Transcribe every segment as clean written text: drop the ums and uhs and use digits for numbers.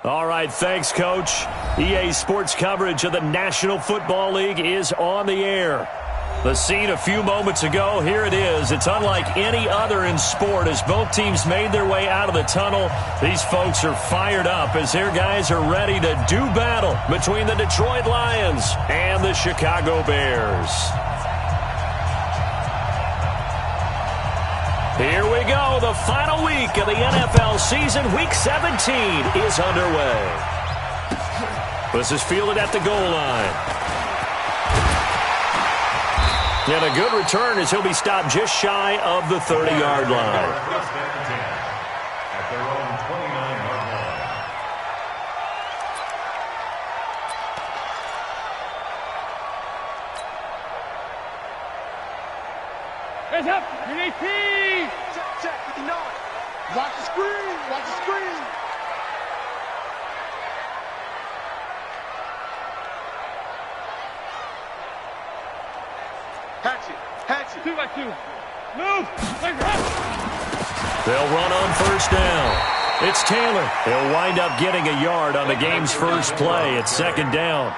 All right, thanks, Coach. EA Sports coverage of the National Football League is on the air. The scene a few moments ago, here it is. It's unlike any other in sport as both teams made their way out of the tunnel. These folks are fired up as their guys are ready to do battle between the Detroit Lions and the Chicago Bears. Here we go. The final week of the NFL season. Week 17 is underway. This is fielded at the goal line. And a good return as he'll be stopped just shy of the 30-yard line. At their own 29-yard line. Hands up! UAP! Check, 59. Watch the screen! Watch the screen! Hatch it! 2 by 2. Move! They'll run on first down. It's Taylor. He'll wind up getting a yard on the game's first play. It's second down.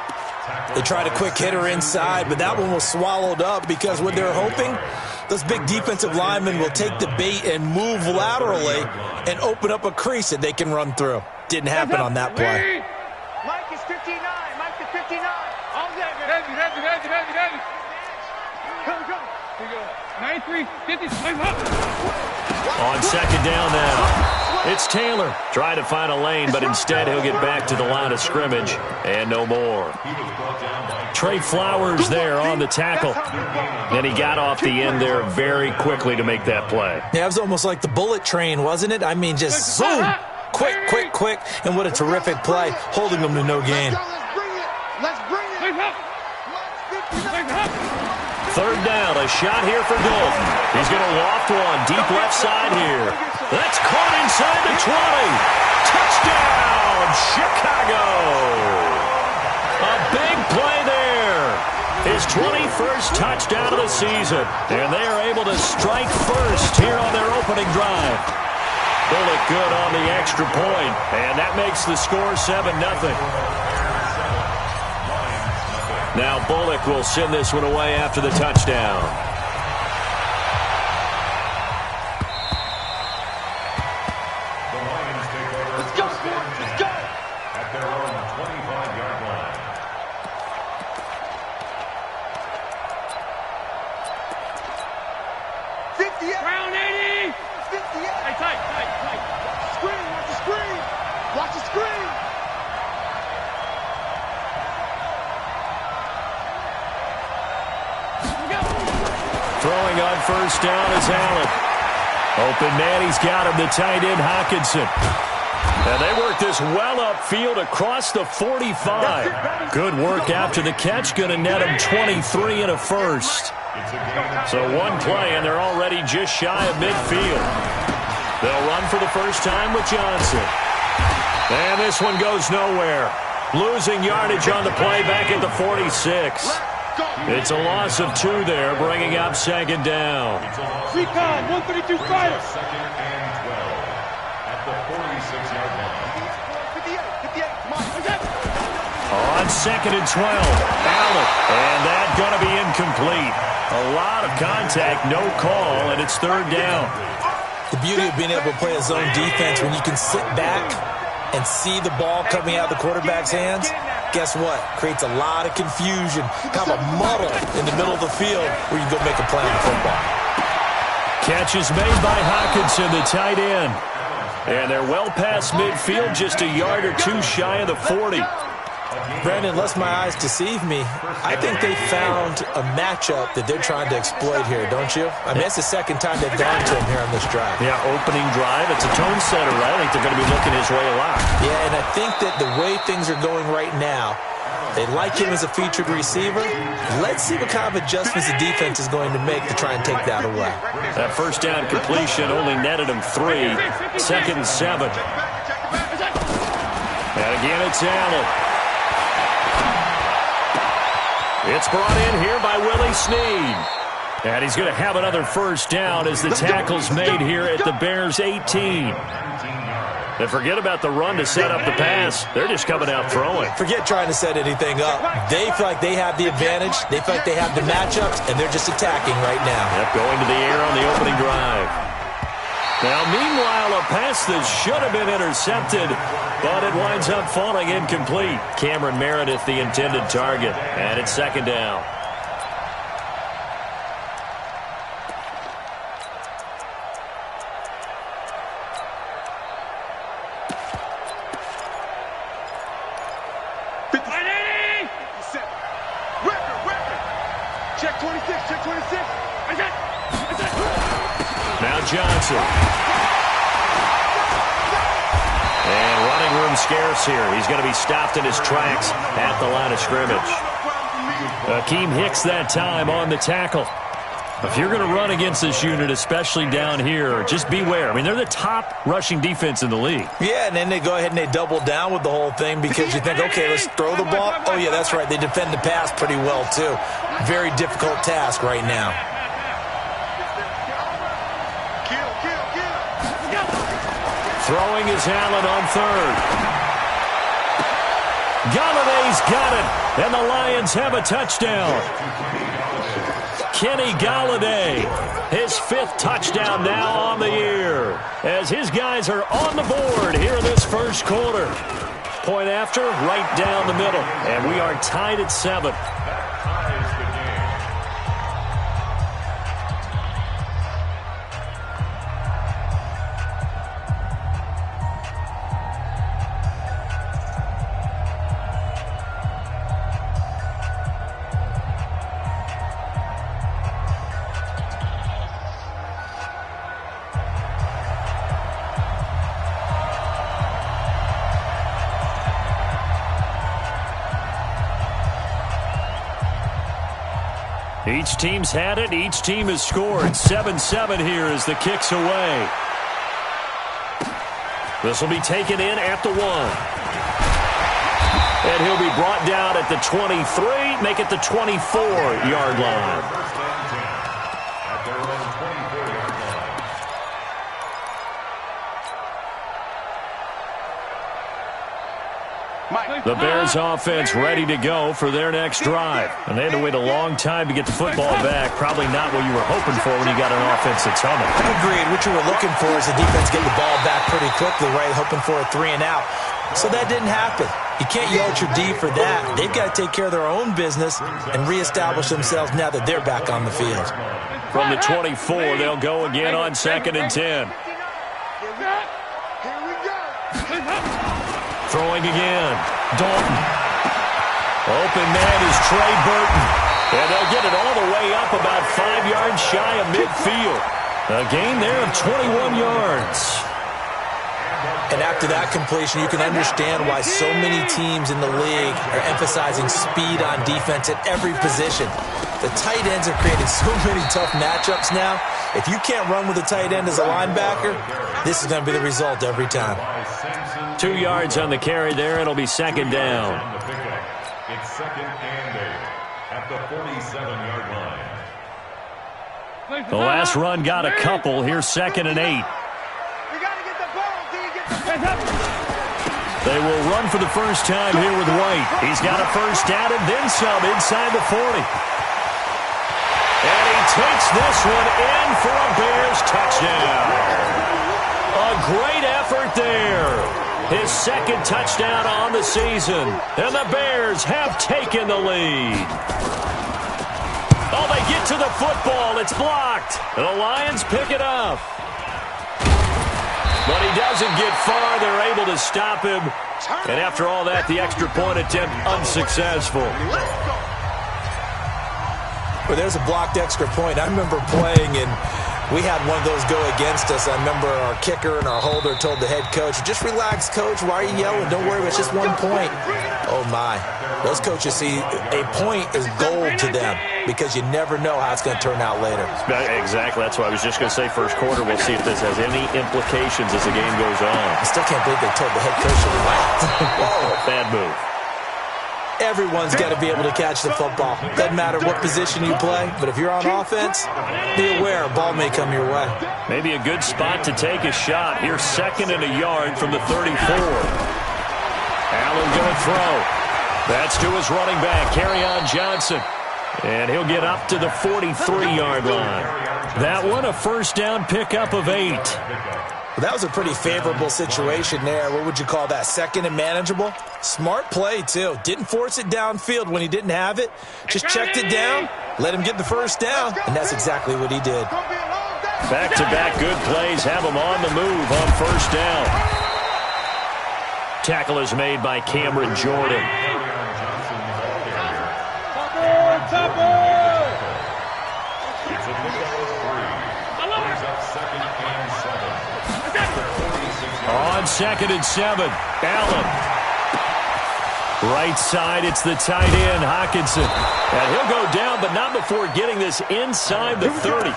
They tried a quick hitter inside, but that one was swallowed up because what they're hoping, those big defensive linemen will take the bait and move laterally and open up a crease that they can run through. Didn't happen on that play. Mike is 59. Mike is 59. All that. Ready. Go. Here we go. 93, 50, time up. On second down now. It's Taylor. Trying to find a lane, but instead he'll get back to the line of scrimmage. And no more. Trey Flowers there on the tackle. And he got off the end there very quickly to make that play. Yeah, it was almost like the bullet train, wasn't it? I mean, just zoom. Quick. And what a terrific play, holding them to no gain. Let's bring it. Third down, a shot here for Dalton. He's going to loft one deep left side here. That's caught inside the 20. Touchdown, Chicago. A big play there. His 21st touchdown of the season. And they are able to strike first here on their opening drive. Bullock good on the extra point. And that makes the score 7-0. Now Bullock will send this one away after the touchdown. The Lions take over. Let's go, Sports. Let's go. At their own 25-yard line. Round 80! 58. Hey, tight. Watch the screen. Watch the screen. Throwing on first down is Allen. Open man, he's got him, the tight end Hockenson. And they work this well upfield across the 45. Good work after the catch, going to net him 23 and a first. So one play, and they're already just shy of midfield. They'll run for the first time with Johnson. And this one goes nowhere. Losing yardage on the play back at the 46. It's a loss of 2 there, bringing up second down. Recon, 132 fighter. Second and 12. At the 46-yard line. 58. Come on. On second and 12, Allen. And that's going to be incomplete. A lot of contact, no call, and it's third down. The beauty of being able to play a zone defense when you can sit back and see the ball coming out of the quarterback's hands, guess what? Creates a lot of confusion, kind of a muddle in the middle of the field where you can go make a play on the football. Catch is made by Hockenson, the tight end. And they're well past midfield, just a yard or 2 shy of the 40. Brandon, unless my eyes deceive me, I think they found a matchup that they're trying to exploit here, don't you? I mean, it's the second time they've gone to him here on this drive. Yeah, opening drive. It's a tone setter, right? I think they're going to be looking his way a lot. Yeah, and I think that the way things are going right now, they like him as a featured receiver. Let's see what kind of adjustments the defense is going to make to try and take that away. That first down completion only netted him 3. Second and 7. And again, it's Allen. It's brought in here by Willie Snead. And he's going to have another first down as the tackle's made here at the Bears' 18. And forget about the run to set up the pass. They're just coming out throwing. Forget trying to set anything up. They feel like they have the advantage. They feel like they have the matchups, and they're just attacking right now. Yep, going to the air on the opening drive. Now, meanwhile, a pass that should have been intercepted, but it winds up falling incomplete. Cameron Meredith, the intended target, and it's second down. Check 26, check 26. Now Johnson. And running room scarce here. He's going to be stopped in his tracks at the line of scrimmage. Akeem Hicks that time on the tackle. If you're going to run against this unit, especially down here, just beware. I mean, they're the top rushing defense in the league. Yeah, and then they go ahead and they double down with the whole thing because you think, okay, let's throw the ball. Oh, yeah, that's right. They defend the pass pretty well, too. Very difficult task right now. Throwing is Allen on third. Galladay's got it, and the Lions have a touchdown. Kenny Galladay, his fifth touchdown now on the year, as his guys are on the board here in this first quarter. Point after, right down the middle, and we are tied at 7. Each team's had it. Each team has scored. 7-7 here as the kick's away. This will be taken in at the 1. And he'll be brought down at the 23, make it the 24-yard line. At their own 24-yard line. The Bears offense ready to go for their next drive. And they had to wait a long time to get the football back. Probably not what you were hoping for when you got an offense that's humming. Agreed. What you were looking for is the defense get the ball back pretty quickly, right? Hoping for a 3 and out. So that didn't happen. You can't yell at your D for that. They've got to take care of their own business and reestablish themselves now that they're back on the field. From the 24, they'll go again on 2nd and 10. Throwing again. Dalton. Open man is Trey Burton. And they'll get it all the way up about 5 yards shy of midfield. A gain there of 21 yards. And after that completion, you can understand why so many teams in the league are emphasizing speed on defense at every position. The tight ends are creating so many tough matchups now. If you can't run with a tight end as a linebacker, this is going to be the result every time. 2 yards on the carry there. It'll be second down. It's 2nd and 8 at the 47-yard line. The last run got a couple. Here's 2nd and 8. They will run for the first time here with White. He's got a first down and then some inside the 40. And he takes this one in for a Bears touchdown. A great effort there. His second touchdown on the season. And the Bears have taken the lead. Oh, they get to the football. It's blocked. And the Lions pick it up. But he doesn't get far. They're able to stop him. And after all that, the extra point attempt unsuccessful. Well, there's a blocked extra point. I remember playing, and we had one of those go against us. I remember our kicker and our holder told the head coach, just relax, coach. Why are you yelling? Don't worry, it's just 1 point. Oh, my. Those coaches see a point is gold to them because you never know how it's going to turn out later. Exactly. That's what I was just going to say. First quarter, we'll see if this has any implications as the game goes on. I still can't believe they told the head coach to relax. Whoa, bad move. Everyone's got to be able to catch the football. Doesn't matter what position you play, but if you're on offense, be aware a ball may come your way. Maybe a good spot to take a shot. Here's 2nd and a yard from the 34. Allen going to throw. That's to his running back, Kerryon Johnson. And he'll get up to the 43-yard line. That one, a first down pickup of 8. Well, that was a pretty favorable situation there. What would you call that? 2nd and manageable? Smart play, too. Didn't force it downfield when he didn't have it. Just checked it down, let him get the first down, and that's exactly what he did. Back-to-back good plays have him on the move on first down. Tackle is made by Cameron Jordan. On 2nd and 7, Allen. Right side, it's the tight end, Hockenson. And he'll go down, but not before getting this inside the 30.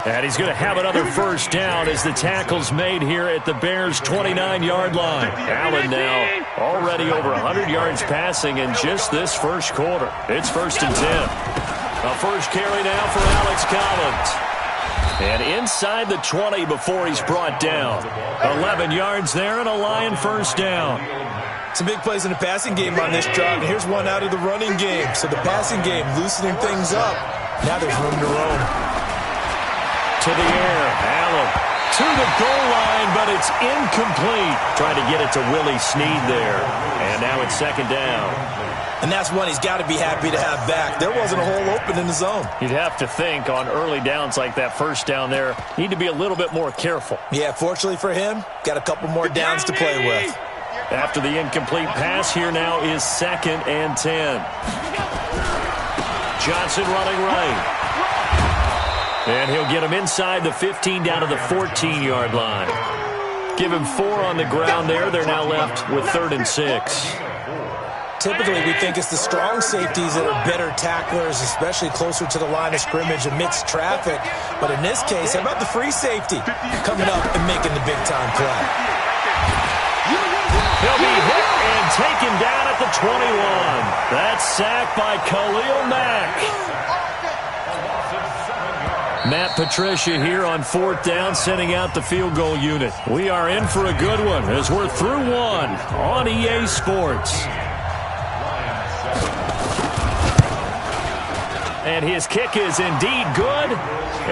And he's going to have another first down as the tackle's made here at the Bears' 29-yard line. Allen now already over 100 yards passing in just this first quarter. It's 1st and 10. A first carry now for Alex Collins. And inside the 20 before he's brought down. 11 yards there and a Lion first down. Some big plays in the passing game on this drive, and here's one out of the running game. So the passing game loosening things up. Now there's room to roam. To the air, Allen to the goal line, but it's incomplete. Trying to get it to Willie Snead there. And now it's 2nd down. And that's one he's got to be happy to have back. There wasn't a hole open in the zone. You'd have to think on early downs like that first down there, need to be a little bit more careful. Yeah, fortunately for him, got a couple more downs to play with. After the incomplete pass, here now is 2nd and 10. Johnson running right. And he'll get him inside the 15 down to the 14-yard line. Give him 4 on the ground there. They're now left with 3rd and 6. Typically, we think it's the strong safeties that are better tacklers, especially closer to the line of scrimmage amidst traffic. But in this case, how about the free safety coming up and making the big-time play? He'll be hit and taken down at the 21. That's sacked by Khalil Mack. Matt Patricia here on 4th down, sending out the field goal unit. We are in for a good one as we're through one on EA Sports. And his kick is indeed good.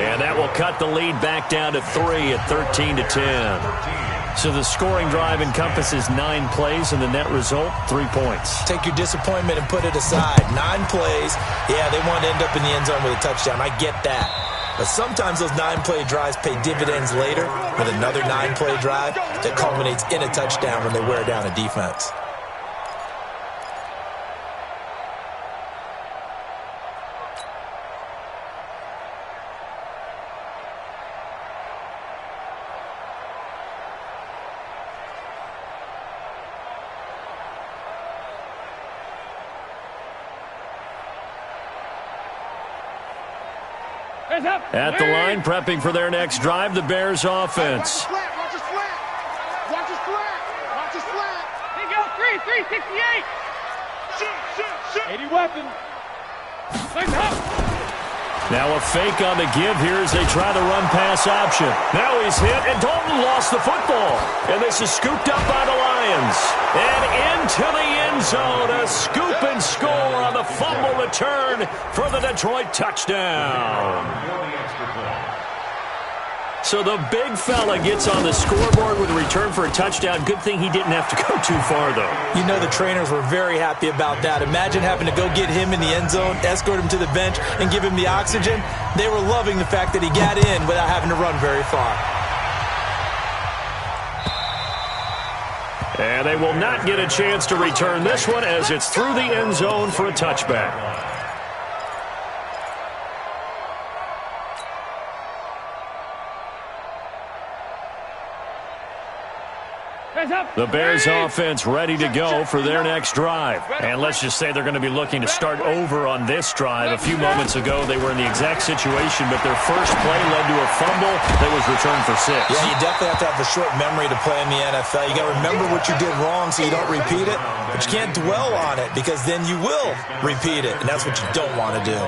And that will cut the lead back down to 3 at 13-10. So the scoring drive encompasses 9 plays, and the net result, 3 points. Take your disappointment and put it aside. 9 plays. Yeah, they want to end up in the end zone with a touchdown. I get that. But sometimes those 9-play drives pay dividends later with another 9-play drive that culminates in a touchdown when they wear down a defense. At the line, prepping for their next drive, the Bears offense. Watch his flat. Watch his flat. Watch his flat. He goes 368. Shoot. 80 weapon. Legs up. Now a fake on the give here as they try the run-pass option. Now he's hit, and Dalton lost the football. And this is scooped up by the Lions. And into the end zone, a scoop and score on the fumble return for the Detroit touchdown. So the big fella gets on the scoreboard with a return for a touchdown. Good thing he didn't have to go too far, though. You know the trainers were very happy about that. Imagine having to go get him in the end zone, escort him to the bench, and give him the oxygen. They were loving the fact that he got in without having to run very far. And they will not get a chance to return this one as it's through the end zone for a touchback. The Bears offense ready to go for their next drive. And let's just say they're going to be looking to start over on this drive. A few moments ago, they were in the exact situation, but their first play led to a fumble that was returned for 6. Yeah, you definitely have to have a short memory to play in the NFL. You got to remember what you did wrong so you don't repeat it, but you can't dwell on it because then you will repeat it, and that's what you don't want to do.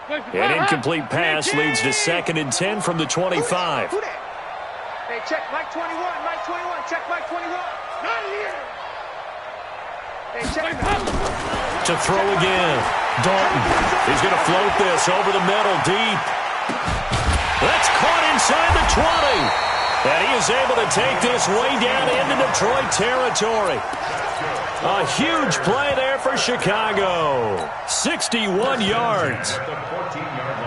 An incomplete pass leads to 2nd and 10 from the 25. Hey, check Mike 21, Mike 21, check Mike 21. Not here. Hey, check. To throw again. Dalton. He's going to float this over the middle deep. That's caught inside the 20. And he is able to take this way down into Detroit territory. A huge play there for Chicago. 61 yards. At the 14-yard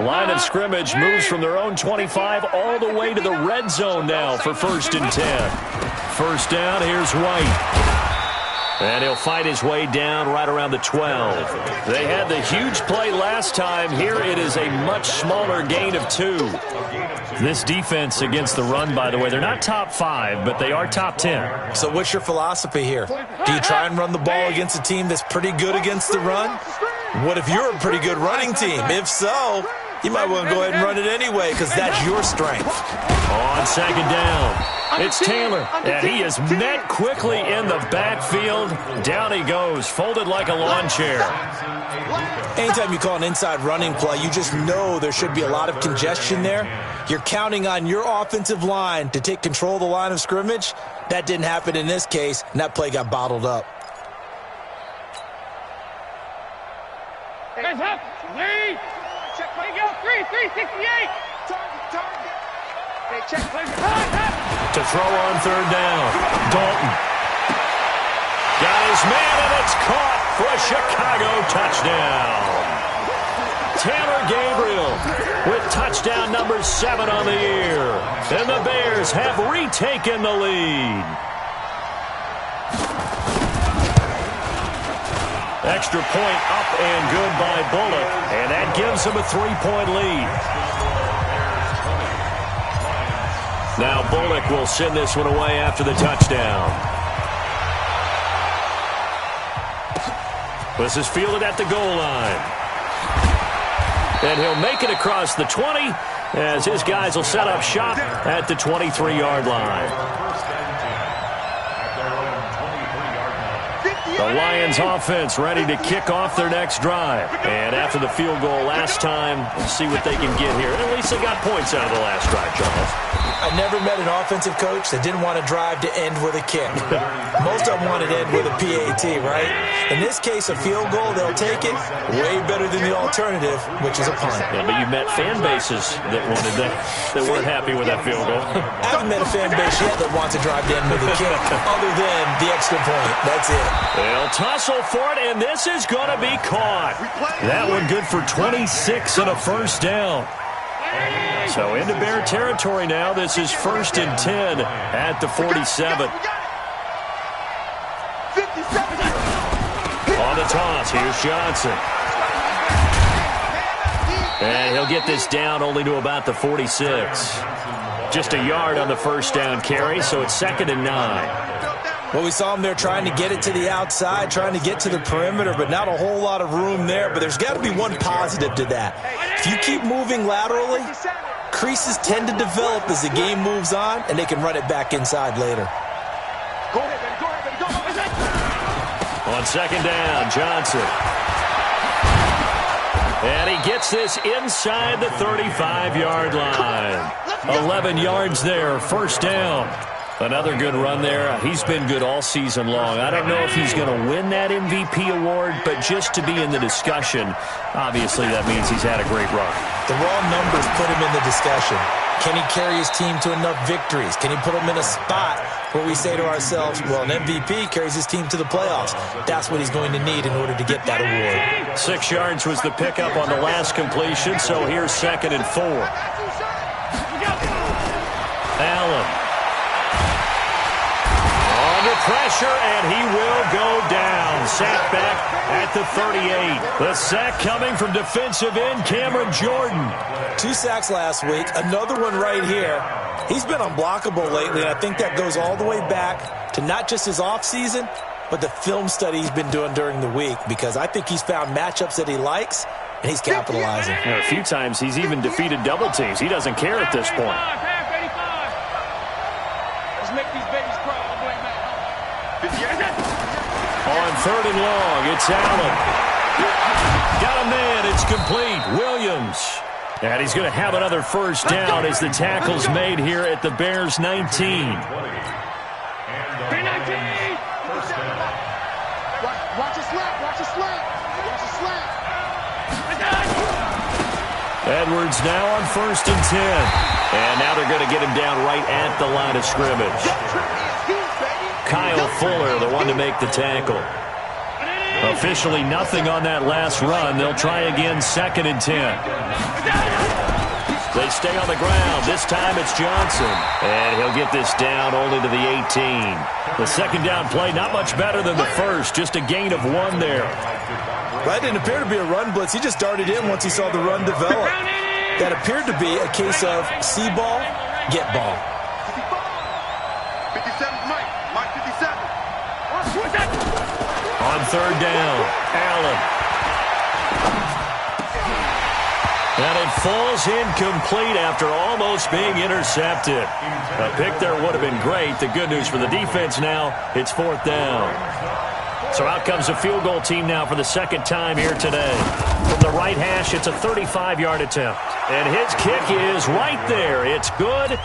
line. Line of scrimmage moves from their own 25 all the way to the red zone now for 1st and 10. First down, here's White. And he'll fight his way down right around the 12. They had the huge play last time. Here it is a much smaller gain of 2. This defense against the run, by the way, they're not top 5, but they are top 10. So what's your philosophy here? Do you try and run the ball against a team that's pretty good against the run? What if you're a pretty good running team? If so, you might want to go ahead and run it anyway because that's your strength. On 2nd down, it's Taylor, and he is met quickly in the backfield. Down he goes, folded like a lawn chair. Anytime you call an inside running play, you just know there should be a lot of congestion there. You're counting on your offensive line to take control of the line of scrimmage. That didn't happen in this case, and that play got bottled up. Guys up. Lead. Check There Mike. you go. 368. Target. Hey, check. To throw on 3rd down, Dalton. Got his man, and it's caught for a Chicago touchdown. Taylor Gabriel with touchdown number 7 on the year. And the Bears have retaken the lead. Extra point up and good by Bullock, and that gives him a 3-point lead. Now Bullock will send this one away after the touchdown. This is fielded at the goal line. And he'll make it across the 20 as his guys will set up shop at the 23-yard line. The Lions offense ready to kick off their next drive. And after the field goal last time, we'll see what they can get here. At least they got points out of the last drive, Charles. I never met an offensive coach that didn't want to drive to end with a kick. Most of them wanted to end with a PAT, right? In this case, a field goal, they'll take it. Way better than the alternative, which is a punt. Yeah, but you've met fan bases that wanted that weren't happy with that field goal. I haven't met a fan base yet that wants to drive to end with a kick, other than the extra point. That's it. They'll tussle for it, and this is going to be caught. That one good for 26 and a first down. So into Bear territory now. This is 1st and 10 at the 47. On the toss, here's Johnson. And he'll get this down only to about the 46. Just a yard on the first down carry, so it's 2nd and 9. Well, we saw him there trying to get it to the outside, trying to get to the perimeter, but not a whole lot of room there. But there's got to be one positive to that. If you keep moving laterally, creases tend to develop as the game moves on, and they can run it back inside later. Go ahead, baby. Go ahead, baby. Go. On 2nd down, Johnson. And he gets this inside the 35-yard line. 11 yards there, first down. Another good run there. He's been good all season long. I don't know if he's going to win that MVP award, but just to be in the discussion, obviously that means he's had a great run. The raw numbers put him in the discussion. Can he carry his team to enough victories? Can he put them in a spot where we say to ourselves, well, an MVP carries his team to the playoffs. That's what he's going to need in order to get that award. 6 yards was the pickup on the last completion, so here's 2nd and 4. Allen. Under pressure, and he will go down. Sacked back at the 38. The sack coming from defensive end Cameron Jordan. 2 sacks last week, another one right here. He's been unblockable lately, and I think that goes all the way back to not just his offseason, but the film study he's been doing during the week, because I think he's found matchups that he likes, and he's capitalizing. A few times he's even defeated double teams. He doesn't care at this point. Let's make these babies cry all the way back. On 3rd and long, it's Allen. Got a man, it's complete. Williams. And he's going to have another first down as the tackle's made here at the Bears 19. Watch your slap, watch your slap, watch your slap. Edwards now on 1st and 10. And now they're going to get him down right at the line of scrimmage. Kyle Fuller, the one to make the tackle. Officially nothing on that last run. They'll try again 2nd and 10. They stay on the ground. This time it's Johnson. And he'll get this down only to the 18. The second down play, not much better than the first. Just a gain of 1 there. That didn't appear to be a run blitz. He just darted in once he saw the run develop. That appeared to be a case of see ball, get ball. 57, Mike 57. On 3rd down, Allen. And it falls incomplete after almost being intercepted. A pick there would have been great. The good news for the defense now, it's 4th down. So out comes the field goal team now for the second time here today. From the right hash, it's a 35-yard attempt. And his kick is right there. It's good.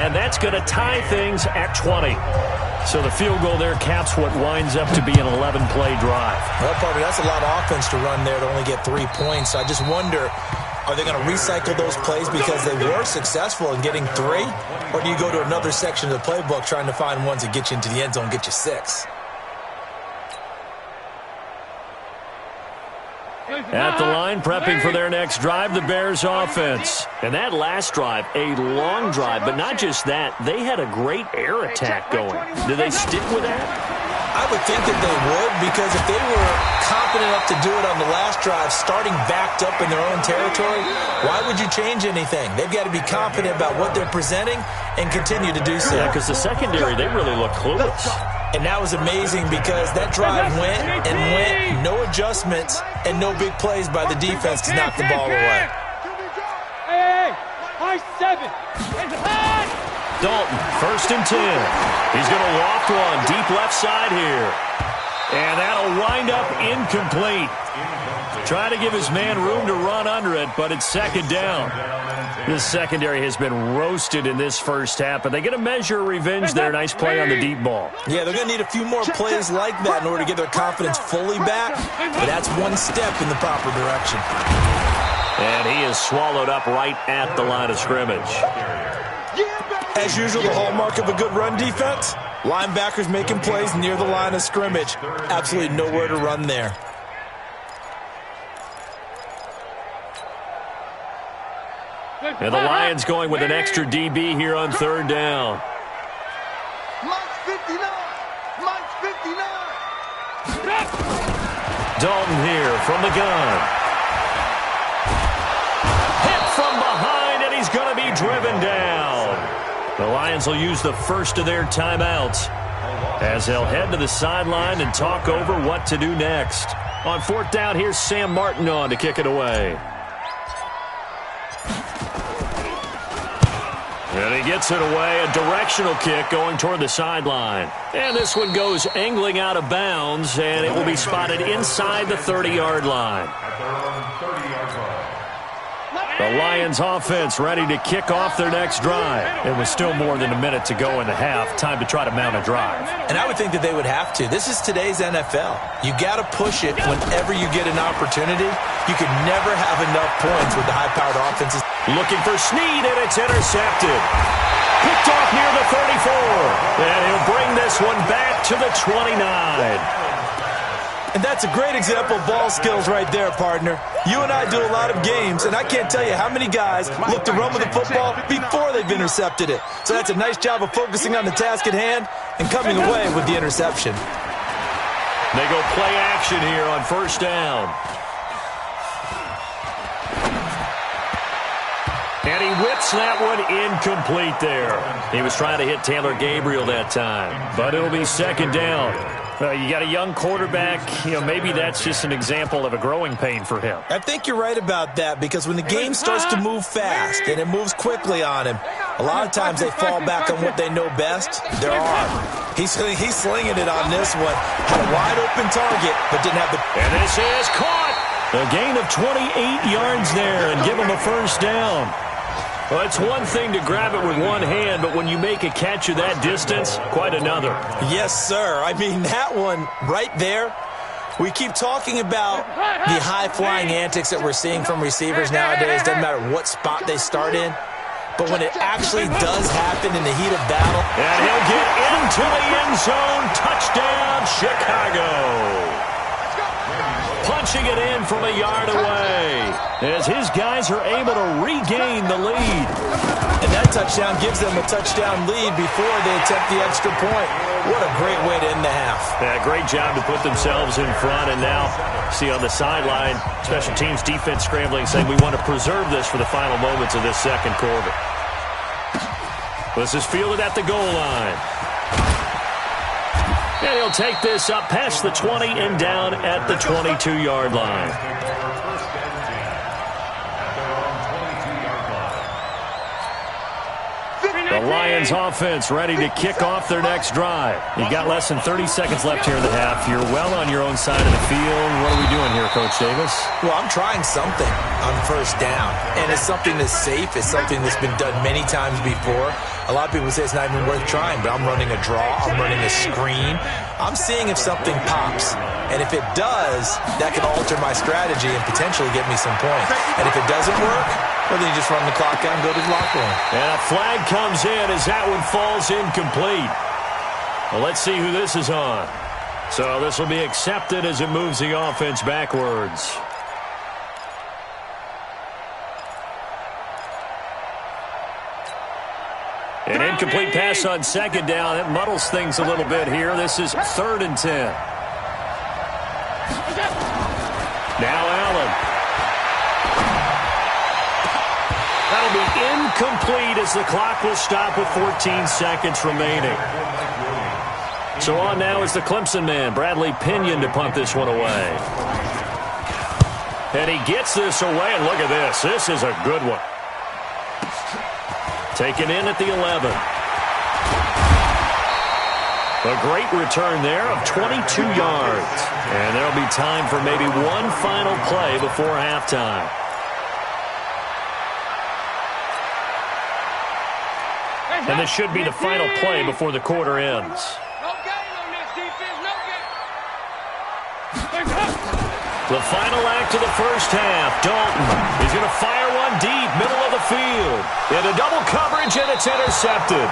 And that's going to tie things at 20. So the field goal there caps what winds up to be an 11-play drive. Well, partner, that's a lot of offense to run there to only get 3 points. So I just wonder, are they going to recycle those plays because they were successful in getting 3? Or do you go to another section of the playbook trying to find ones that get you into the end zone and get you 6? At the line, prepping for their next drive, the Bears offense. And that last drive, a long drive, but not just that. They had a great air attack going. Do they stick with that? I would think that they would, because if they were confident enough to do it on the last drive, starting backed up in their own territory, why would you change anything? They've got to be confident about what they're presenting and continue to do so. Yeah, because the secondary, they really look clueless. And that was amazing because that drive went and went, no adjustments and no big plays by the defense to knock the ball away. Hey, high 7. Dalton, 1st and 10. He's going to loft one deep left side here. And that'll wind up incomplete. Trying to give his man room to run under it, but it's 2nd down. This secondary has been roasted in this first half, but they get a measure of revenge there. Nice play on the deep ball. Yeah, they're going to need a few more plays like that in order to get their confidence fully back, but that's one step in the proper direction. And he is swallowed up right at the line of scrimmage. As usual, the hallmark of a good run defense, linebackers making plays near the line of scrimmage. Absolutely nowhere to run there. And the Lions going with an extra DB here on 3rd down. Mike's 59. Mike's 59. Dalton here from the gun. Hit from behind, and he's going to be driven down. The Lions will use the first of their timeouts as they'll head to the sideline and talk over what to do next. On 4th down, here's Sam Martin on to kick it away. And he gets it away, a directional kick going toward the sideline. And this one goes angling out of bounds, and it will be spotted inside the 30-yard line. The Lions offense ready to kick off their next drive. It was still more than a minute to go in the half. Time to try to mount a drive. And I would think that they would have to. This is today's NFL. You got to push it whenever you get an opportunity. You can never have enough points with the high-powered offenses. Looking for Snead, and it's intercepted. Picked off near the 34. And he'll bring this one back to the 29. And that's a great example of ball skills right there, partner. You and I do a lot of games, and I can't tell you how many guys look to run with the football before they've intercepted it. So that's a nice job of focusing on the task at hand and coming away with the interception. They go play action here on first down. And he whips that one incomplete there. He was trying to hit Taylor Gabriel that time, but it'll be second down. You got a young quarterback, maybe that's just an example of a growing pain for him. I think you're right about that, because when the game starts to move fast and it moves quickly on him, a lot of times they fall back on what they know best, their arm. He's slinging it on this one. Had a wide open target, but didn't have the... And this is caught. A gain of 28 yards there and give him a first down. Well, it's one thing to grab it with one hand, but when you make a catch of that distance, quite another. Yes, sir. I mean, that one right there, we keep talking about the high-flying antics that we're seeing from receivers nowadays. Doesn't matter what spot they start in. But when it actually does happen in the heat of battle. And he'll get into the end zone. Touchdown, Chicago. Punching it in from a yard away as his guys are able to regain the lead. And that touchdown gives them a touchdown lead before they attempt the extra point. What a great way to end the half. Yeah, great job to put themselves in front. And now, see on the sideline, special teams defense scrambling, saying we want to preserve this for the final moments of this second quarter. This is fielded at the goal line. And he'll take this up past the 20 and down at the 22-yard line. The Lions offense ready to kick off their next drive. You've got less than 30 seconds left here in the half. You're well on your own side of the field. What are we doing here, Coach Davis? Well, I'm trying something on first down. And it's something that's safe. It's something that's been done many times before. A lot of people say it's not even worth trying, but I'm running a draw. I'm running a screen. I'm seeing if something pops. And if it does, that can alter my strategy and potentially get me some points. And if it doesn't work, well, then you just run the clock out and go to the locker room. And a flag comes in as that one falls incomplete. Well, let's see who this is on. So this will be accepted as it moves the offense backwards. An incomplete pass on second down. It muddles things a little bit here. This is 3rd and 10. Now Allen. That'll be incomplete as the clock will stop with 14 seconds remaining. So on now is the Clemson man, Bradley Pinion, to punt this one away. And he gets this away, and look at this. This is a good one. Taken in at the 11. A great return there of 22 yards. And there'll be time for maybe one final play before halftime. And this should be the final play before the quarter ends. No game on this defense, no game. The final act of the first half. Dalton, he's going to fire one deep, middle of the field. Into double coverage, and it's intercepted.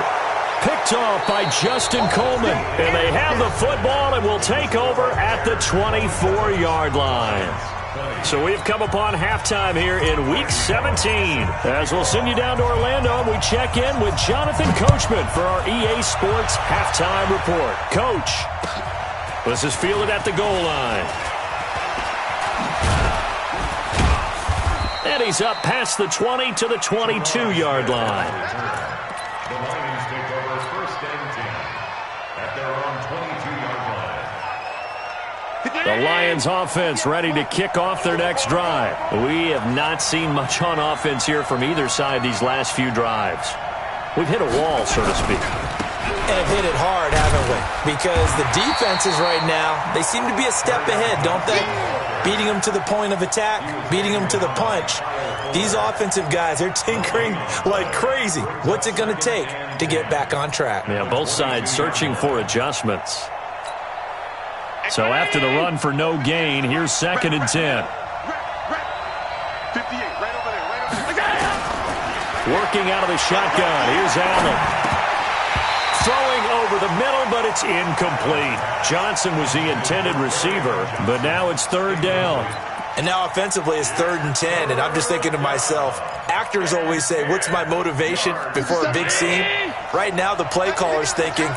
Picked off by Justin Coleman. And they have the football and will take over at the 24-yard line. So we've come upon halftime here in Week 17. As we'll send you down to Orlando, and we check in with Jonathan Coachman for our EA Sports Halftime Report. Coach, this is fielded at the goal line. And he's up past the 20 to the 22-yard line. The Lions take over 1st and 10 at their own 22-yard line. The Lions offense ready to kick off their next drive. We have not seen much on offense here from either side these last few drives. We've hit a wall, so to speak. And have hit it hard, haven't we? Because the defenses right now, they seem to be a step ahead, don't they? Beating them to the point of attack, beating them to the punch. These offensive guys, they're tinkering like crazy. What's it going to take to get back on track? Yeah, both sides searching for adjustments. So after the run for no gain, here's 2nd and 10. Working out of the shotgun. Here's Allen. throwing over the middle, but it's incomplete. Johnson was the intended receiver, but now it's third down. And now offensively it's 3rd and 10, and I'm just thinking to myself, actors always say, what's my motivation before a big scene? Right now the play caller's thinking,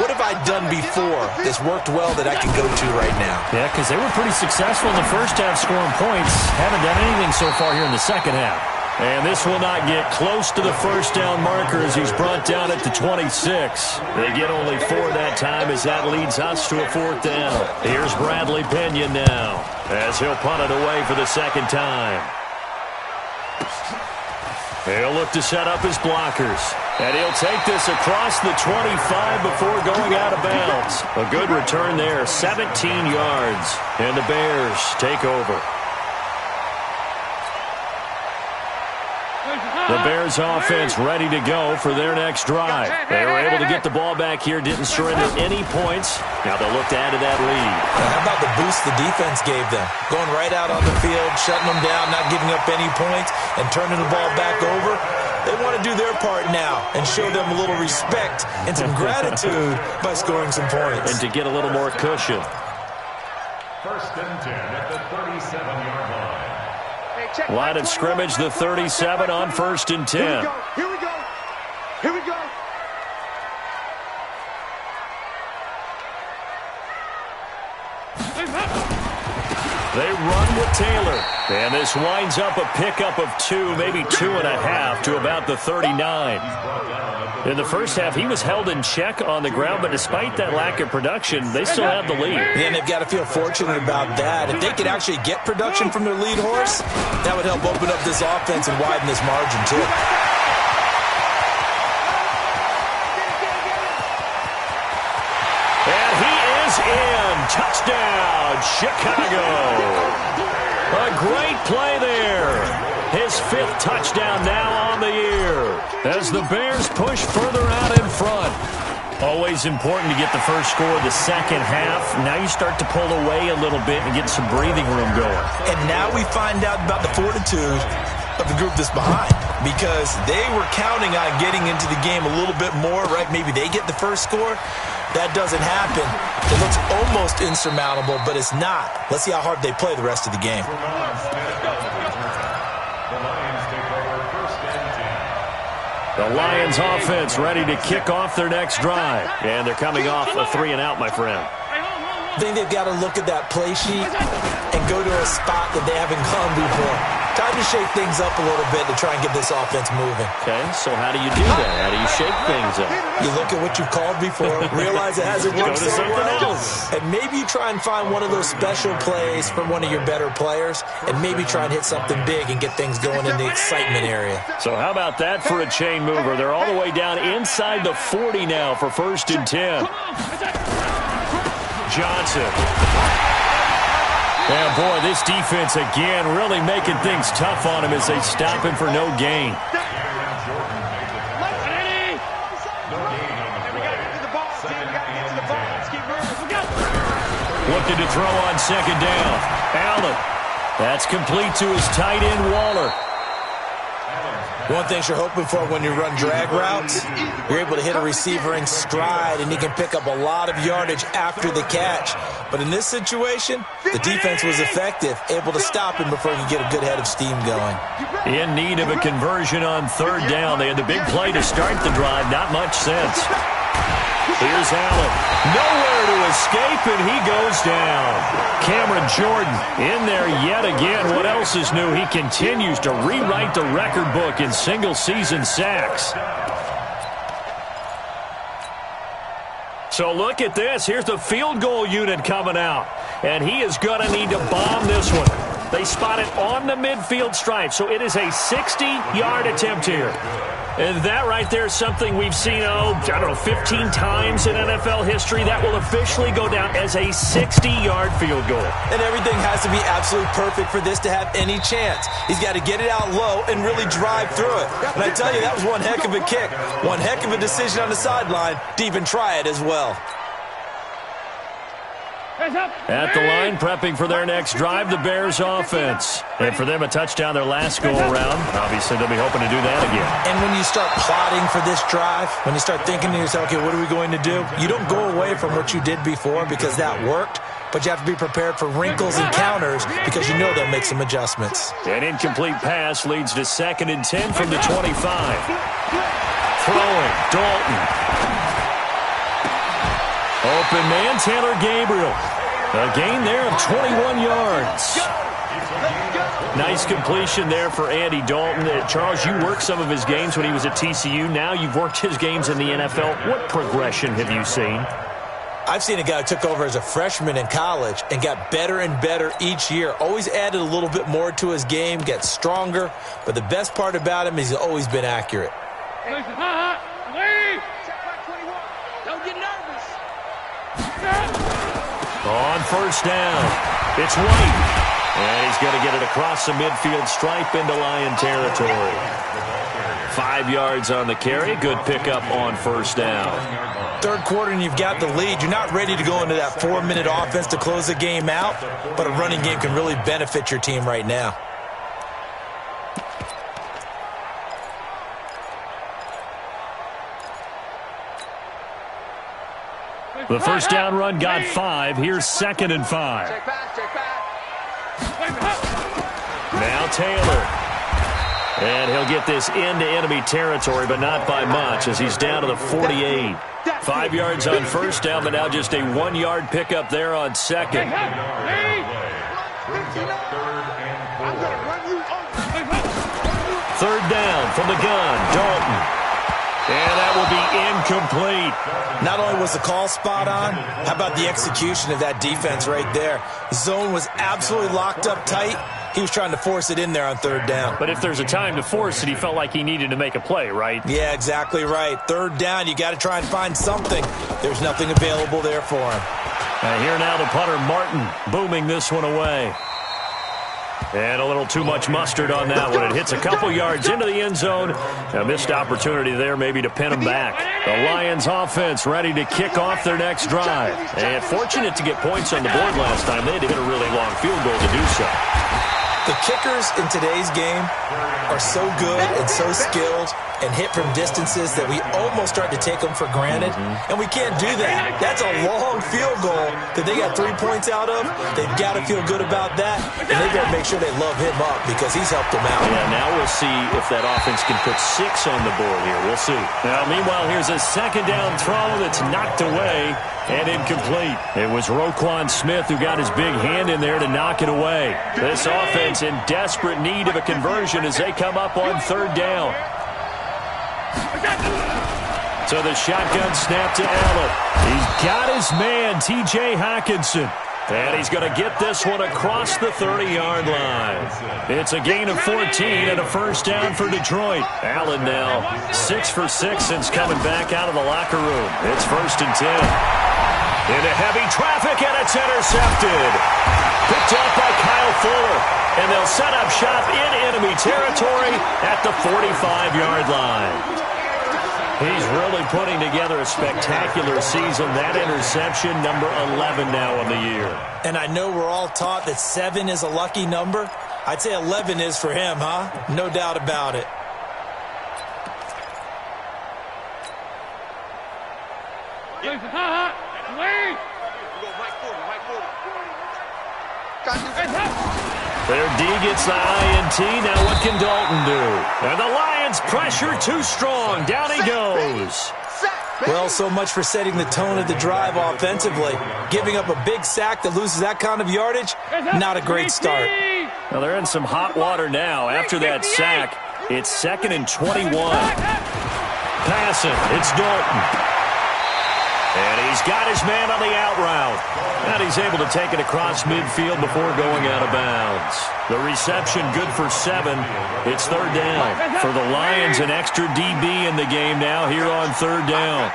what have I done before that's worked well that I can go to right now? Yeah, because they were pretty successful in the first half scoring points. Haven't done anything so far here in the second half. And this will not get close to the first down marker as he's brought down at the 26. They get only 4 that time as that leads us to a 4th down. Here's Bradley Pena now as he'll punt it away for the second time. He'll look to set up his blockers. And he'll take this across the 25 before going out of bounds. A good return there, 17 yards. And the Bears take over. The Bears offense ready to go for their next drive. They were able to get the ball back here, didn't surrender any points. Now they'll look to add to that lead. How about the boost the defense gave them? Going right out on the field, shutting them down, not giving up any points, and turning the ball back over. They want to do their part now and show them a little respect and some gratitude by scoring some points. And to get a little more cushion. 1st and 10 at the 37-yard line. Line of scrimmage, the 37 on 1st and 10. Here we go. Here we go. They run with Taylor. And this winds up a pickup of 2, maybe 2.5 to about the 39. In the first half, he was held in check on the ground, but despite that lack of production, they still have the lead. And they've got to feel fortunate about that. If they could actually get production from their lead horse, that would help open up this offense and widen this margin, too. And he is in. Touchdown, Chicago. A great play there. His 5th touchdown now on the year as the Bears push further out in front. Always important to get the first score of the second half. Now you start to pull away a little bit and get some breathing room going. And now we find out about the fortitude of the group that's behind, because they were counting on getting into the game a little bit more, right? Maybe they get the first score. That doesn't happen. It looks almost insurmountable, but it's not. Let's see how hard they play the rest of the game. The Lions offense ready to kick off their next drive. And they're coming off a 3-and-out, my friend. I think they've got to look at that play sheet and go to a spot that they haven't gone before. Time to shake things up a little bit to try and get this offense moving. Okay, so how do you do that? How do you shake things up? You look at what you've called before, realize it hasn't worked so well, and maybe you try and find one of those special plays from one of your better players, and maybe try and hit something big and get things going in the excitement area. So how about that for a chain mover? They're all the way down inside the 40 now for 1st and 10. Johnson. Yeah, boy, this defense again really making things tough on him as they stop him for no gain. Looking to throw on 2nd down. Allen. That's complete to his tight end, Waller. One thing you're hoping for when you run drag routes, you're able to hit a receiver in stride, and he can pick up a lot of yardage after the catch. But in this situation, the defense was effective, able to stop him before he could get a good head of steam going. In need of a conversion on 3rd down. They had the big play to start the drive. Not much sense. Here's Allen. Nowhere to escape, and he goes down. Cameron Jordan in there yet again. What else is new? He continues to rewrite the record book in single-season sacks. So look at this. Here's the field goal unit coming out. And he is going to need to bomb this one. They spot it on the midfield stripe. So it is a 60-yard attempt here. And that right there is something we've seen, 15 times in NFL history. That will officially go down as a 60-yard field goal. And everything has to be absolutely perfect for this to have any chance. He's got to get it out low and really drive through it. And I tell you, that was one heck of a kick. One heck of a decision on the sideline to even try it as well. At the line, prepping for their next drive, the Bears offense. And for them, a touchdown their last go-around. Obviously, they'll be hoping to do that again. And when you start plotting for this drive, when you start thinking to yourself, okay, what are we going to do? You don't go away from what you did before because that worked, but you have to be prepared for wrinkles and counters because you know they'll make some adjustments. An incomplete pass leads to 2nd and 10 from the 25. Throwing, Dalton. Open man, Taylor Gabriel. A gain there of 21 yards. Nice completion there for Andy Dalton. Charles, you worked some of his games when he was at TCU. Now you've worked his games in the NFL. What progression have you seen? I've seen a guy who took over as a freshman in college and got better and better each year. Always added a little bit more to his game, get stronger. But the best part about him is he's always been accurate. Don't get nervous. On first down, it's White. And he's going to get it across the midfield stripe into Lion territory. 5 yards on the carry. Good pickup on first down. Third quarter and you've got the lead. You're not ready to go into that 4-minute offense to close the game out, but a running game can really benefit your team right now. The first down run got 5. Here's 2nd and 5. Check pass. Now Taylor. And he'll get this into enemy territory, but not by much as he's down to the 48. 5 yards on first down, but now just a 1-yard pickup there on second. Third down from the gun, Dalton. And that will be incomplete. Not only was the call spot on, how about the execution of that defense right there? Zone was absolutely locked up tight. He was trying to force it in there on third down. But if there's a time to force it, he felt like he needed to make a play, right? Yeah, exactly right. Third down, you got to try and find something. There's nothing available there for him. Here now the punter, Martin, booming this one away. And a little too much mustard on that one. It hits a couple yards into the end zone. A missed opportunity there maybe to pin him back. The Lions offense ready to kick off their next drive. And fortunate to get points on the board last time. They had to hit a really long field goal to do so. The kickers in today's game are so good and so skilled and hit from distances that we almost start to take them for granted. And we can't do that. That's a long field goal that they got 3 points out of. They've got to feel good about that. And they've got to make sure they love him up because he's helped them out. Yeah, now we'll see if that offense can put 6 on the board here. We'll see. Now, meanwhile, here's a second down throw that's knocked away and incomplete. It was Roquan Smith who got his big hand in there to knock it away. This offense in desperate need of a conversion as they come up on third down. So the shotgun snap to Allen. He's got his man, T.J. Hockenson. And he's going to get this one across the 30-yard line. It's a gain of 14 and a first down for Detroit. Allen now 6 for 6 since coming back out of the locker room. It's 1st and 10. Into heavy traffic, and it's intercepted. Picked up by Kyle Fuller. And they'll set up shop in enemy territory at the 45-yard line. He's really putting together a spectacular season. That interception, number 11 now on the year. And I know we're all taught that 7 is a lucky number. I'd say 11 is for him, huh? No doubt about it. Their D gets the INT. Now what can Dalton do? And the Lions pressure too strong. Down he goes. Well, so much for setting the tone of the drive offensively. Giving up a big sack that loses that kind of yardage, not a great start. Well, they're in some hot water now. After that sack, it's 2nd and 21. Passing, it's Dalton. And he's got his man on the out route. And he's able to take it across midfield before going out of bounds. The reception good for 7. It's third down. For the Lions, an extra DB in the game now here on third down.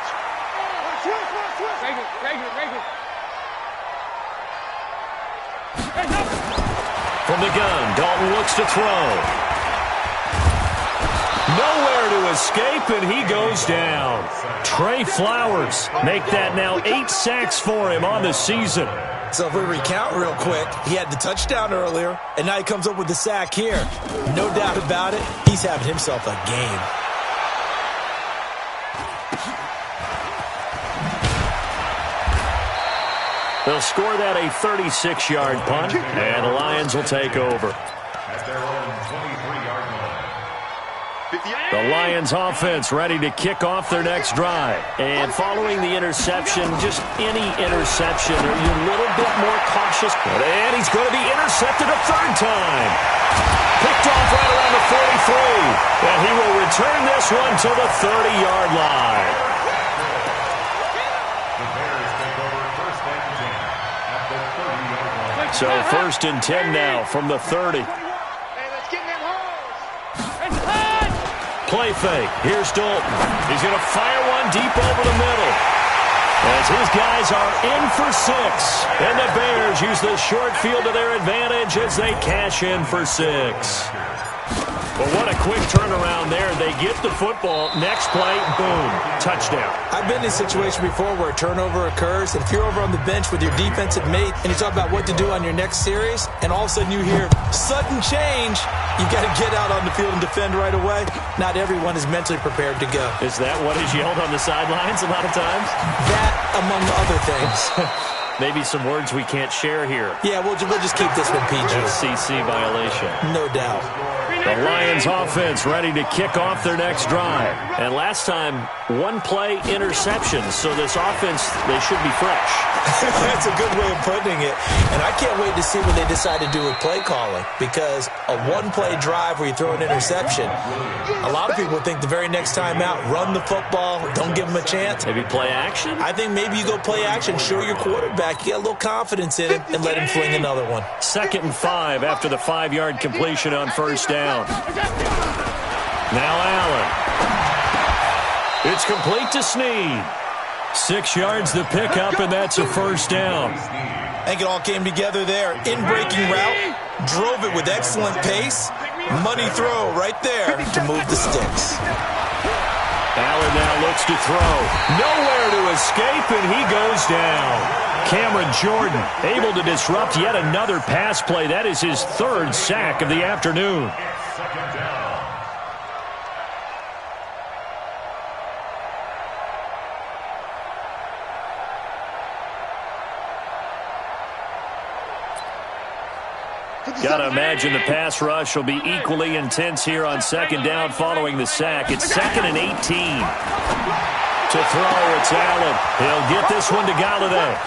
From the gun, Dalton looks to throw. Nowhere to escape, and he goes down. Trey Flowers make that now 8 sacks for him on the season. So if we recount real quick, he had the touchdown earlier, and now he comes up with the sack here. No doubt about it, he's having himself a game. They'll score that a 36-yard punt, and the Lions will take over. At their own 23-yard line. The Lions offense ready to kick off their next drive. And following the interception, just any interception, are you a little bit more cautious? And he's going to be intercepted a third time. Picked off right around the 43. And he will return this one to the 30-yard line. The Bears take over first and 10 at the 30-yard line. So first and 10 now from the 30. Hey, let's get in them holes. It's hot! Play fake. Here's Dalton. He's going to fire one deep over the middle. As his guys are in for 6. And the Bears use the short field to their advantage as they cash in for 6. But what a quick turnaround there. They get the football. Next play, boom, touchdown. I've been in a situation before where a turnover occurs, and if you're over on the bench with your defensive mate and you talk about what to do on your next series, and all of a sudden you hear sudden change, you got to get out on the field and defend right away. Not everyone is mentally prepared to go. Is that what is yelled on the sidelines a lot of times? That, among other things. Maybe some words we can't share here. Yeah, we'll just keep this one PG. FCC violation. No doubt. The Lions offense ready to kick off their next drive. And last time, one-play interceptions. So this offense, they should be fresh. That's a good way of putting it. And I can't wait to see what they decide to do with play calling. Because a one-play drive where you throw an interception, a lot of people think the very next time out, run the football, don't give them a chance. Maybe play action? I think maybe you go play action, show your quarterback, you get a little confidence in him, and let him fling another one. 2nd and 5 after the 5-yard completion on first down. Now Allen. It's complete to Snead. 6 yards the pickup, and that's a first down. I think it all came together there. In-breaking route, drove it with excellent pace. Money throw right there to move the sticks. Allen now looks to throw. Nowhere to escape, and he goes down. Cameron Jordan able to disrupt yet another pass play. That is his 3rd sack of the afternoon. Second down. Got to imagine the pass rush will be equally intense here on 2nd down following the sack. It's 2nd and 18. To throw, it's Allen. He'll get this one to Galladay.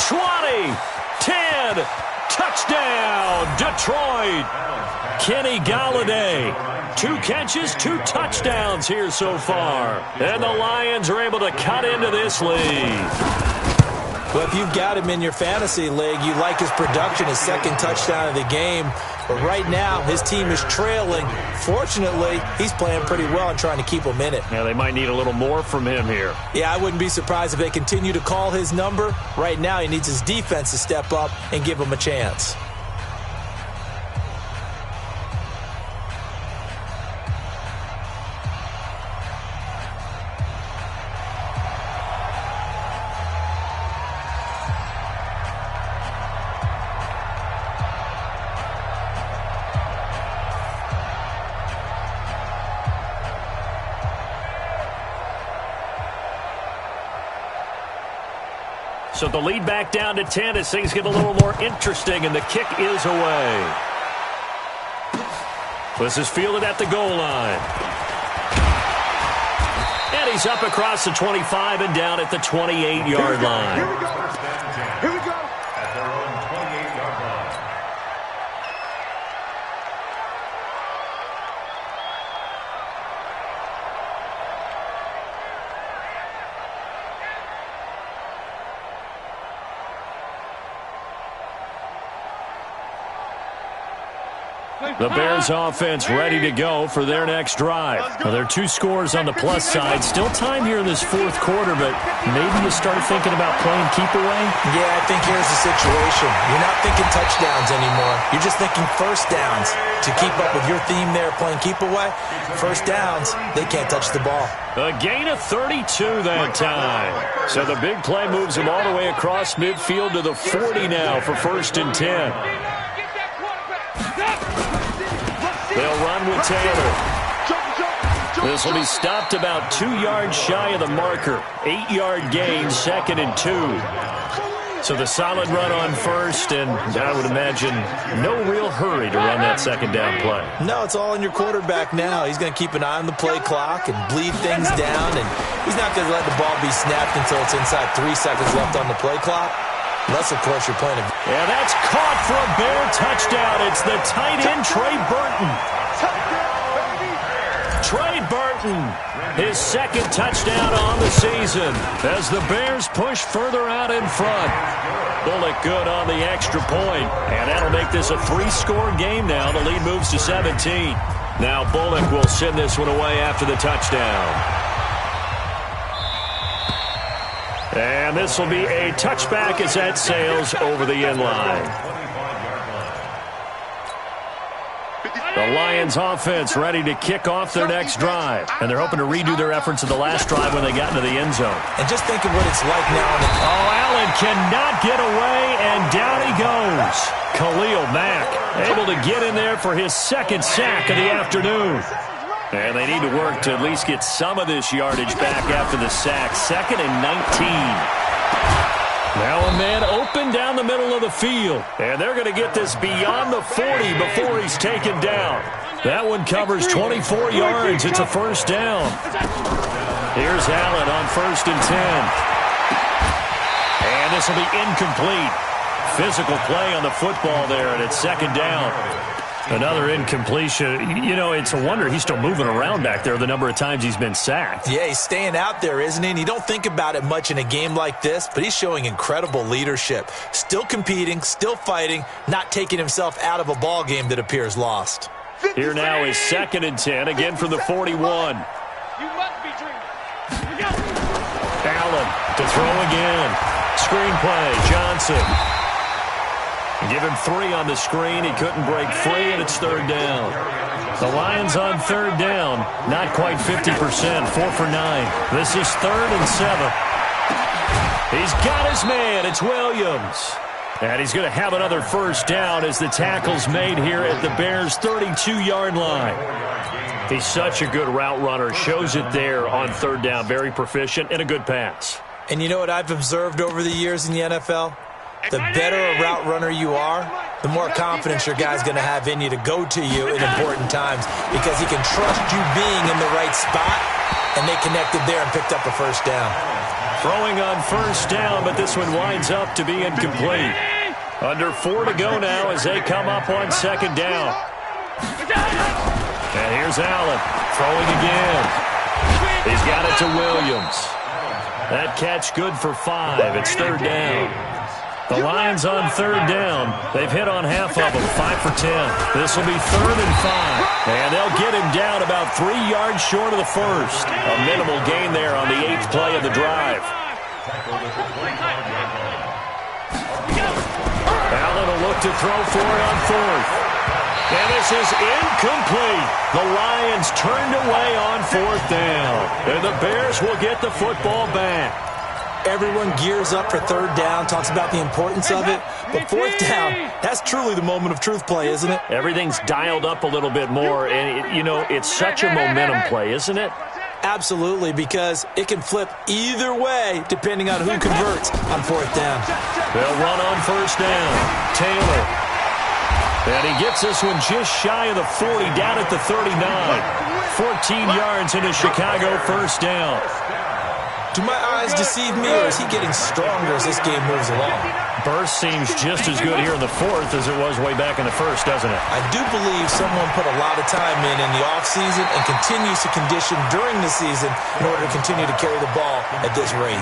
20, 10, touchdown, Detroit. Kenny Galladay. 2 catches, 2 touchdowns here so far. And the Lions are able to cut into this lead. Well, if you've got him in your fantasy league, you like his production, his 2nd touchdown of the game. But right now, his team is trailing. Fortunately, he's playing pretty well and trying to keep them in it. Yeah, they might need a little more from him here. Yeah, I wouldn't be surprised if they continue to call his number. Right now, he needs his defense to step up and give him a chance. So the lead back down to 10 as things get a little more interesting, and the kick is away. This is fielded at the goal line. And he's up across the 25 and down at the 28-yard line. Here we go. Here we go. At their own 28-yard line. The Bears offense ready to go for their next drive. Well, there are 2 scores on the plus side. Still time here in this fourth quarter, but maybe you start thinking about playing keep away? Yeah, I think here's the situation. You're not thinking touchdowns anymore. You're just thinking first downs. To keep up with your theme there, playing keep away, first downs, they can't touch the ball. A gain of 32 that time. So the big play moves him all the way across midfield to the 40 now for 1st and 10. They'll run with Taylor. This will be stopped about 2 yards shy of the marker. 8-yard gain, 2nd and 2. So the solid run on first, and I would imagine no real hurry to run that 2nd down play. No, it's all in your quarterback now. He's going to keep an eye on the play clock and bleed things down, and he's not going to let the ball be snapped until it's inside 3 seconds left on the play clock. Unless, of course, you're playing a... Yeah, that's caught for a Bear touchdown. It's the tight end, Trey Burton. Trey Burton, his 2nd touchdown on the season as the Bears push further out in front. Bullock good on the extra point, and that'll make this a 3-score game now. The lead moves to 17. Now Bullock will send this one away after the touchdown. And this will be a touchback as that sails over the end line. The Lions offense ready to kick off their next drive. And they're hoping to redo their efforts in the last drive when they got into the end zone. And just think of what it's like now. Allen cannot get away, and down he goes. Khalil Mack able to get in there for his 2nd sack of the afternoon. And they need to work to at least get some of this yardage back after the sack. 2nd and 19. Now a man open down the middle of the field. And they're going to get this beyond the 40 before he's taken down. That one covers 24 yards. It's a 1st down. Here's Allen on 1st and 10. And this will be incomplete. Physical play on the football there, and it's 2nd down. Another incompletion. You know, it's a wonder he's still moving around back there the number of times he's been sacked. Yeah, he's staying out there, isn't he? And you don't think about it much in a game like this, but he's showing incredible leadership. Still competing, still fighting, not taking himself out of a ball game that appears lost. Here now is 2nd and 10, again from the 41. You must be dreaming. Allen to throw again. Screenplay, Johnson. Give him 3 on the screen. He couldn't break free, and it's 3rd down. The Lions on 3rd down. Not quite 50%. 4 for 9. This is 3rd and 7. He's got his man. It's Williams. And he's going to have another 1st down as the tackle's made here at the Bears' 32-yard line. He's such a good route runner. Shows it there on 3rd down. Very proficient and a good pass. And you know what I've observed over the years in the NFL? The better a route runner you are, the more confidence your guy's going to have in you to go to you in important times because he can trust you being in the right spot, and they connected there and picked up a 1st down. Throwing on 1st down, but this one winds up to be incomplete. Under 4 to go now as they come up on 2nd down. And here's Allen throwing again. He's got it to Williams. That catch good for 5. It's 3rd down. The Lions on 3rd down. They've hit on half of them, 5 for 10. This will be 3rd and 5. And they'll get him down about 3 yards short of the 1st. A minimal gain there on the 8th play of the drive. Allen will look to throw for it on 4th. And this is incomplete. The Lions turned away on 4th down. And the Bears will get the football back. Everyone gears up for 3rd down, talks about the importance of it. But 4th down, that's truly the moment of truth play, isn't it? Everything's dialed up a little bit more. And, you know, it's such a momentum play, isn't it? Absolutely, because it can flip either way depending on who converts on 4th down. They'll run on 1st down. Taylor. And he gets this one just shy of the 40, down at the 39. 14 yards into Chicago 1st down. Do my eyes deceive me, or is he getting stronger as this game moves along? Burst seems just as good here in the 4th as it was way back in the 1st, doesn't it? I do believe someone put a lot of time in the offseason and continues to condition during the season in order to continue to carry the ball at this rate.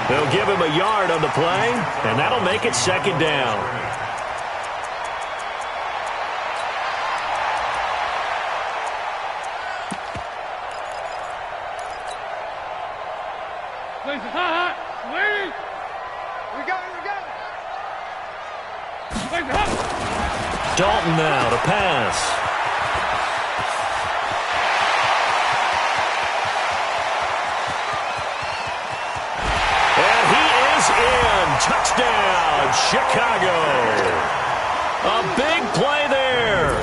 They'll give him a yard on the play, and that'll make it 2nd down. Dalton now to pass. And he is in. Touchdown, Chicago. A big play there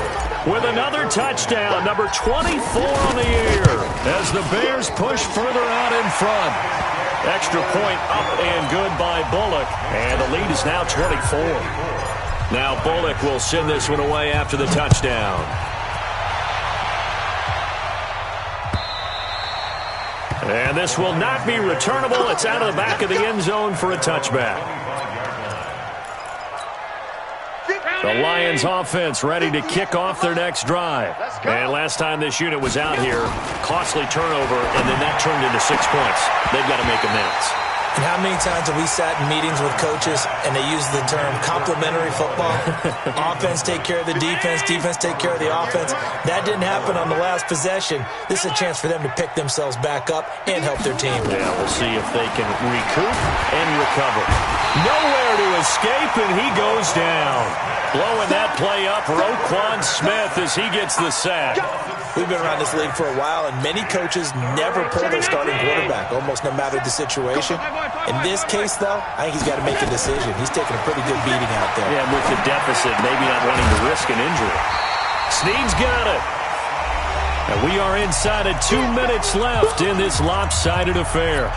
with another touchdown, number 24 on the year, as the Bears push further out in front. Extra point up and good by Bullock, and the lead is now 24. Now Bullock will send this one away after the touchdown. And this will not be returnable. It's out of the back of the end zone for a touchback. The Lions offense ready to kick off their next drive. And last time this unit was out here, costly turnover, and then that turned into 6 points. They've got to make amends. And how many times have we sat in meetings with coaches and they use the term complementary football? Offense take care of the defense, defense take care of the offense. That didn't happen on the last possession. This is a chance for them to pick themselves back up and help their team. Yeah, we'll see if they can recoup and recover. Nowhere to escape, and he goes down. Blowing that play up, Roquan Smith, as he gets the sack. We've been around this league for a while, and many coaches never pull their starting quarterback, almost no matter the situation. In this case, though, I think he's got to make a decision. He's taking a pretty good beating out there. Yeah, with the deficit, maybe not wanting to risk an injury. Snead's got it. And we are inside of 2 minutes left in this lopsided affair.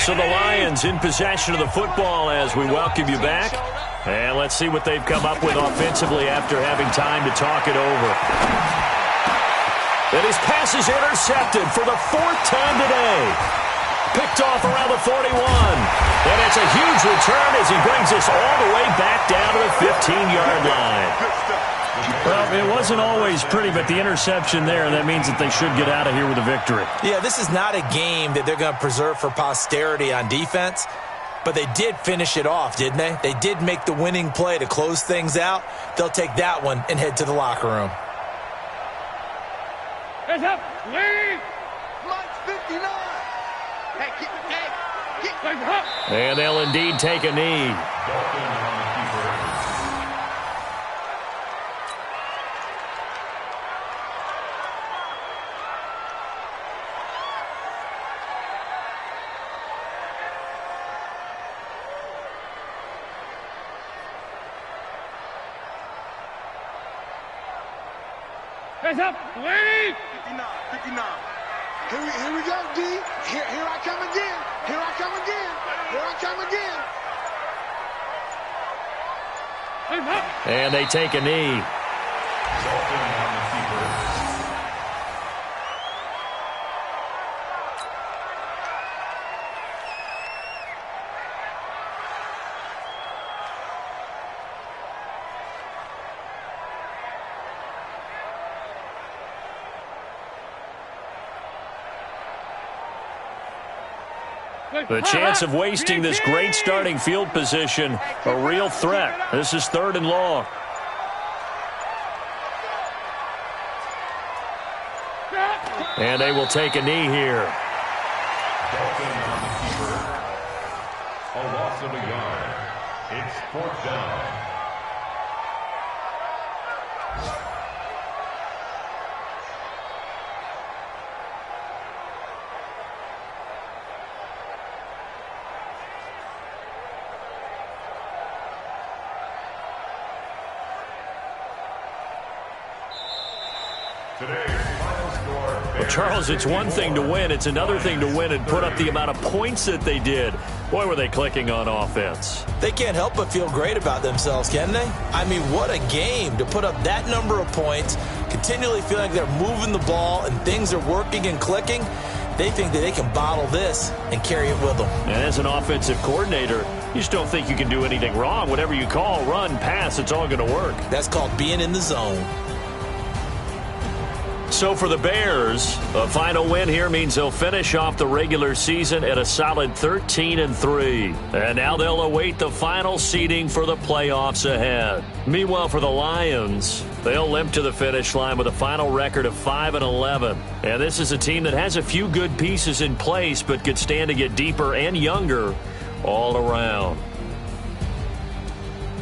So the Lions in possession of the football as we welcome you back. And let's see what they've come up with offensively after having time to talk it over. And his pass is intercepted for the 4th time today. Picked off around the 41. And it's a huge return as he brings us all the way back down to the 15-yard line. Well, it wasn't always pretty, but the interception there, that means that they should get out of here with a victory. Yeah, this is not a game that they're going to preserve for posterity on defense, but they did finish it off, didn't they? They did make the winning play to close things out. They'll take that one and head to the locker room. Hands up, lead! Mike's 59. Hey, keep. And they'll indeed take a knee. Hands up, lead! 59. Here we go, D. Here I come again. Here I come again. Here I come again. Hands up. And they take a knee. The chance of wasting this great starting field position, a real threat. This is 3rd and long. And they will take a knee here. A loss of a yard. It's 4th down. Well, Charles, it's one thing to win. It's another thing to win and put up the amount of points that they did. Boy, were they clicking on offense. They can't help but feel great about themselves, can they? I mean, what a game to put up that number of points, continually feel like they're moving the ball and things are working and clicking. They think that they can bottle this and carry it with them. And as an offensive coordinator, you just don't think you can do anything wrong. Whatever you call, run, pass, it's all going to work. That's called being in the zone. So for the Bears, a final win here means they'll finish off the regular season at a solid 13-3. And now they'll await the final seeding for the playoffs ahead. Meanwhile, for the Lions, they'll limp to the finish line with a final record of 5-11. And this is a team that has a few good pieces in place, but could stand to get deeper and younger all around.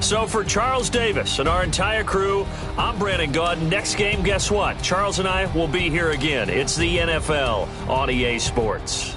So for Charles Davis and our entire crew, I'm Brandon Gaudin. Next game, guess what? Charles and I will be here again. It's the NFL on EA Sports.